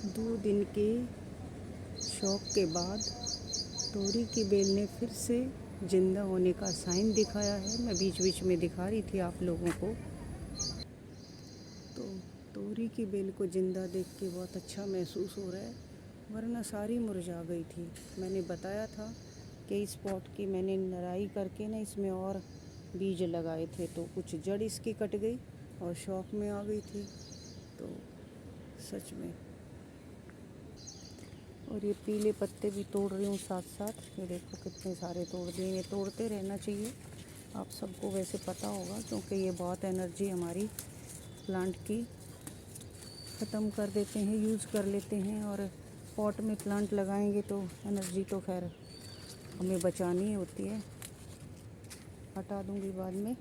2 दिन के शौक के बाद तोरी की बेल ने फिर से जिंदा होने का साइन दिखाया है। मैं बीच बीच में दिखा रही थी आप लोगों को। तो तोरी की बेल को जिंदा देख के बहुत अच्छा महसूस हो रहा है, वरना सारी मुरझा गई थी। मैंने बताया था कि इस पॉट की मैंने नराई करके ना इसमें और बीज लगाए थे, तो कुछ जड़ इसकी कट गई और शौक में आ गई थी। तो सच में, और ये पीले पत्ते भी तोड़ रही हूँ साथ साथ। ये देखो कितने सारे तोड़ दिए। ये तोड़ते रहना चाहिए, आप सबको वैसे पता होगा, क्योंकि ये बहुत एनर्जी हमारी प्लांट की ख़त्म कर देते हैं, यूज़ कर लेते हैं। और पॉट में प्लांट लगाएंगे तो एनर्जी तो खैर हमें बचानी होती है। हटा दूंगी बाद में।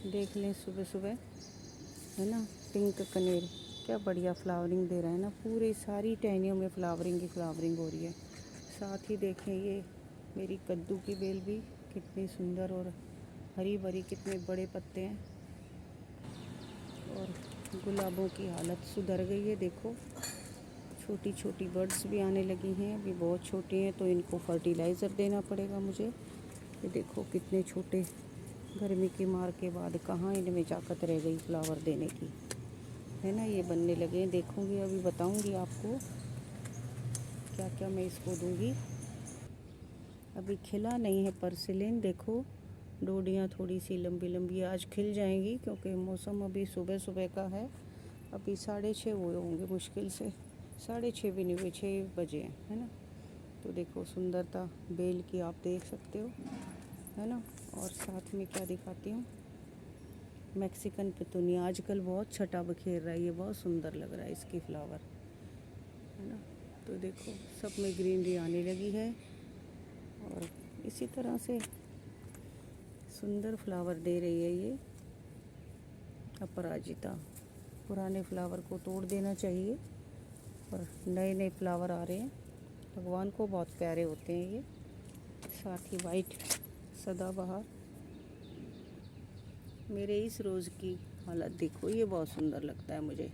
देख लें सुबह सुबह, है ना, पिंक कनेर क्या बढ़िया फ्लावरिंग दे रहा है ना। पूरे सारी टहनियों में फ्लावरिंग ही फ्लावरिंग हो रही है। साथ ही देखें ये मेरी कद्दू की बेल भी कितनी सुंदर और हरी भरी, कितने बड़े पत्ते हैं। और गुलाबों की हालत सुधर गई है। देखो छोटी छोटी बर्ड्स भी आने लगी हैं। अभी बहुत छोटी हैं तो इनको फर्टिलाइज़र देना पड़ेगा मुझे। ये देखो कितने छोटे, गर्मी की मार के बाद कहाँ इनमें ताकत रह गई फ्लावर देने की, है ना। ये बनने लगे हैं, देखूँगी, अभी बताऊँगी आपको क्या क्या मैं इसको दूँगी। अभी खिला नहीं है परसिलिन, देखो डोडियाँ थोड़ी सी लंबी लंबी आज खिल जाएंगी, क्योंकि मौसम अभी सुबह सुबह का है। अभी 6:30 हुए होंगे मुश्किल से, 6:30 भी नहीं हुए, 6 बजे हैं, है ना। तो देखो सुंदरता बेल की आप देख सकते हो, है ना। और साथ में क्या दिखाती हूँ, मैक्सिकन पितूनिया आजकल बहुत छटा बखेर रहा है। ये बहुत सुंदर लग रहा है इसकी फ्लावर, है ना। तो देखो सब में ग्रीनरी आने लगी है और इसी तरह से सुंदर फ्लावर दे रही है ये अपराजिता। पुराने फ्लावर को तोड़ देना चाहिए और नए नए फ्लावर आ रहे हैं। भगवान को बहुत प्यारे होते हैं ये। साथ ही वाइट सदाबहार, मेरे इस रोज़ की हालत देखो, ये बहुत सुंदर लगता है मुझे।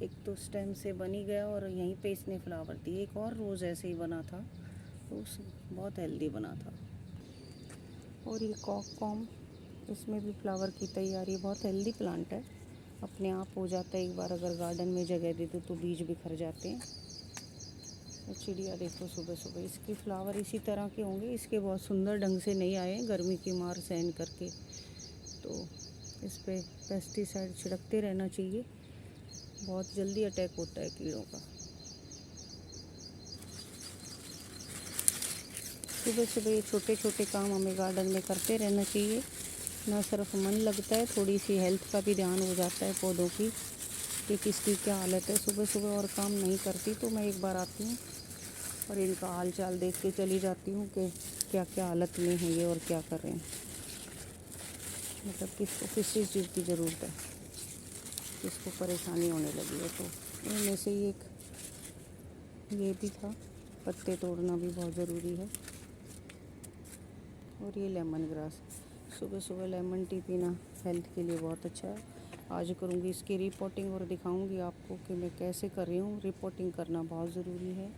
एक तो स्टेम से बनी गया और यहीं पे इसने फ्लावर दिए। एक और रोज़ ऐसे ही बना था, तो बहुत हेल्दी बना था। और ये कॉम, इसमें भी फ्लावर की तैयारी, बहुत हेल्दी प्लांट है, अपने आप हो जाता है। एक बार अगर गार्डन में जगह दे दो तो बीज बिखर जाते हैं। और चिड़िया देखो सुबह सुबह, इसके फ्लावर इसी तरह के होंगे। इसके बहुत सुंदर ढंग से नहीं आए गर्मी की मार सहन करके, तो इस पे पेस्टिसाइड छिड़कते रहना चाहिए। बहुत जल्दी अटैक होता है कीड़ों का। सुबह सुबह ये छोटे छोटे काम हमें गार्डन में करते रहना चाहिए। ना सिर्फ मन लगता है, थोड़ी सी हेल्थ का भी ध्यान हो जाता है पौधों की कि किसकी क्या हालत है। सुबह सुबह और काम नहीं करती तो मैं एक बार आती हूँ और इनका हाल चाल देख के चली जाती हूँ कि क्या क्या हालत में है ये और क्या कर रहे हैं, मतलब किसको किस चीज़ की ज़रूरत है, किसको परेशानी होने लगी है। तो इनमें से एक ये भी था, पत्ते तोड़ना भी बहुत ज़रूरी है। और ये लेमन ग्रास, सुबह सुबह लेमन टी पीना हेल्थ के लिए बहुत अच्छा है। आज करूँगी इसकी रिपोर्टिंग और दिखाऊँगी आपको कि मैं कैसे कर रही हूँ। रिपोर्टिंग करना बहुत ज़रूरी है।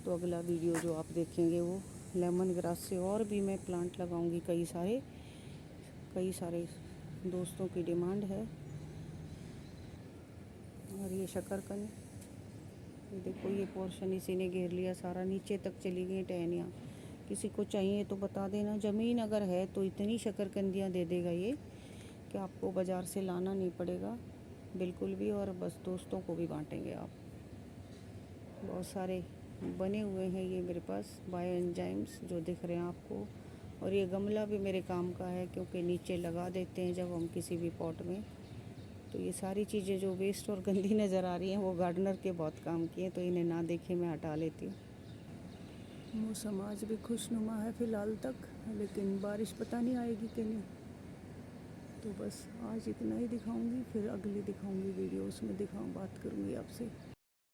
तो अगला वीडियो जो आप देखेंगे वो लेमन ग्रास से और भी मैं प्लांट लगाऊँगी। कई सारे दोस्तों की डिमांड है। और ये शकरकंद, ये देखो ये पोर्शन इसी ने घेर लिया सारा, नीचे तक चली गई टहनियाँ। किसी को चाहिए तो बता देना, ज़मीन अगर है तो इतनी शकरकंदियाँ दे देगा ये कि आपको बाज़ार से लाना नहीं पड़ेगा बिल्कुल भी। और बस दोस्तों को भी बांटेंगे आप। बहुत सारे बने हुए हैं ये मेरे पास बायो एंजाइम्स जो दिख रहे हैं आपको। और ये गमला भी मेरे काम का है, क्योंकि नीचे लगा देते हैं जब हम किसी भी पॉट में। तो ये सारी चीज़ें जो वेस्ट और गंदी नज़र आ रही हैं वो गार्डनर के बहुत काम की हैं, तो इन्हें ना देखे मैं हटा लेती हूँ। मौसम आज भी खुशनुमा है फ़िलहाल तक, लेकिन बारिश पता नहीं आएगी कि नहीं। तो बस आज इतना ही दिखाऊंगी, फिर अगली दिखाऊंगी वीडियो, उसमें बात करूंगी आपसे।